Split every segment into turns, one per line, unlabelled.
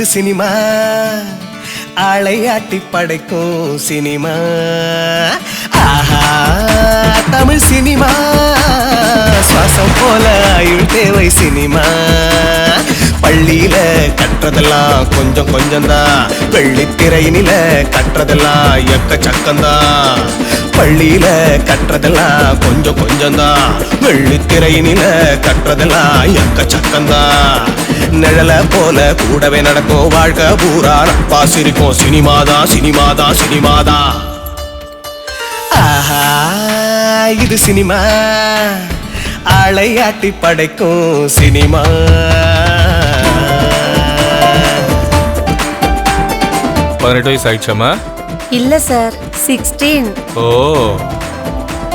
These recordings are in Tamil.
இது சினிமா ஆளையாட்டி படைக்கும் சினிமா ஆஹா தமிழ் சினிமா சுவாசம் போல ஆயுள் தேவை சினிமா பள்ளியில கற்றதெல்லாம் கொஞ்சம் கொஞ்சம்தான் வெள்ளித்திரையினில கற்றதெல்லாம் எக்கச்சக்கம்தான் பள்ளியில கற்றதெல்லாம் கொஞ்சம் கொஞ்சம்தான் வெள்ளித்திரையினில கற்றதெல்லாம் எக்கச்சக்கம்தான் நிழல போல கூடவே நடக்கும் வாழ்க்கை பூரா நட்பா சிரிக்கும் சினிமாதான் சினிமாதான் சினிமாதான் ஆஹா இது சினிமா ஆளையாட்டி படைக்கும் சினிமா
18 வயசு ஆயிடுச்சாமா?
இல்ல சார் 16.
ஓ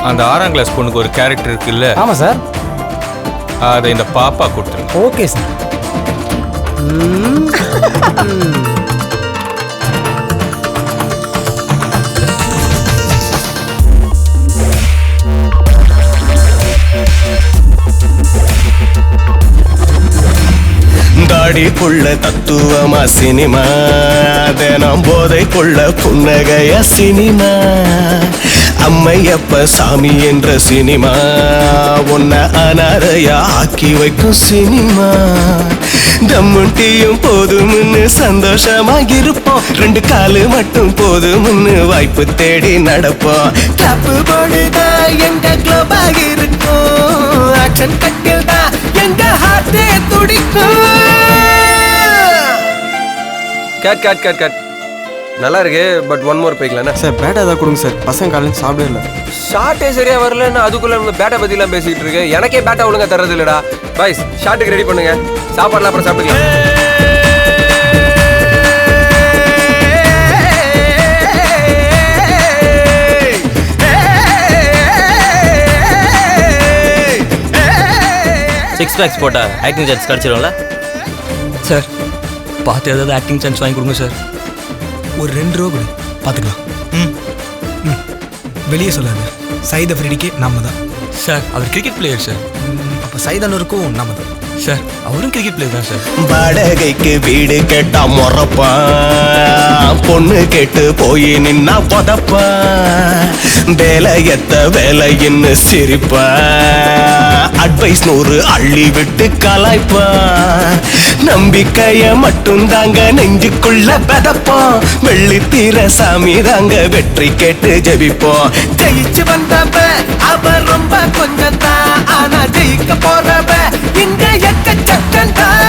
அந்த 6ஆம் கிளாஸ் பொண்ணுக்கு ஒரு கேரக்டர் இருக்குல்ல?
ஆமாம் சார்.
அதை இந்த பாப்பா கொடுத்துருங்க.
Okay sir.
தாடிக்குள்ள தத்துவமா சினிமா தினம் போதைக்குள்ள புன்னகைய சினிமா அம்மையப்ப சாமி என்ற சினிமா உன்னை அனாதையா ஆக்கி வைக்கும் சினிமா தம்முட்டியும் போதும்னு சந்தோஷமா இருப்போம் 2 காலு மட்டும் போதும்னு வாய்ப்பு தேடி நடப்போம் கிளப்பு போடுதான் எங்க கிளப்பா இருக்கும் ஆக்ஷன் கட்டில் தான் எங்க ஹார்ட்டே துடிக்கும்
கேட் கேட் கேட் கேட் நல்லா இருக்கு பட் ஒன் மோர் போய்க்கலாம்
சார் பேட்டா தான் கொடுங்க சார் பசங்க காலையில் சாப்பிடவே இல்லை
ஷார்ட்டே சரியா வரலன்னு அதுக்குள்ள நம்ம பேட்டை பத்திலாம் பேசிக்கிட்டு இருக்கு எனக்கே பேட்டா ஒழுங்கா தர்றது இல்லடா பாய்ஸ் ஷார்ட்டுக்கு ரெடி பண்ணுங்க சாப்பாடுலாம் அப்புறம் சாப்பிட்டுக்கலாம்
சிக்ஸ் பேக்ஸ் போட்டா ஆக்டிங் சான்ஸ் கிடச்சிடும்ல
சார்? பார்த்து ஏதாவது ஆக்டிங் சான்ஸ் வாங்கி கொடுங்க சார்.
ஒரு 2 ரூபா கொடு பார்த்துக்கலாம். வெளியே சொல்லாது. சைத் அஃப்ரிடிக்கு நாம தான்
சார். அவர் கிரிக்கெட் பிளேயர் சார்.
அப்போ சைத் அன்னூருக்கும் நாம தான்
சார். அவரும் கிரிக்கெட் பிளேயர் தான் சார்.
வாடகைக்கு வீடு கேட்டா முறப்பான் பொண்ணு கேட்டு போய் நின்னா புதப்பான் வேலையத்த வேலைன்னு சிரிப்பான் அட்வைஸ் 100 அள்ளி விட்டு கலாய்ப்பான் நம்பிக்கைய மட்டும் தாங்க நெஞ்சுக்குள்ள பதப்போம் வெள்ளித்தீர சாமி தாங்க வெற்றி கேட்டு ஜெபிப்போம் ஜெயிச்சு வந்தவ அவ ரொம்ப கொஞ்சம் தான் ஆனா ஜெயிக்க போறவ இங்க எக்கச்சக்கம் தான்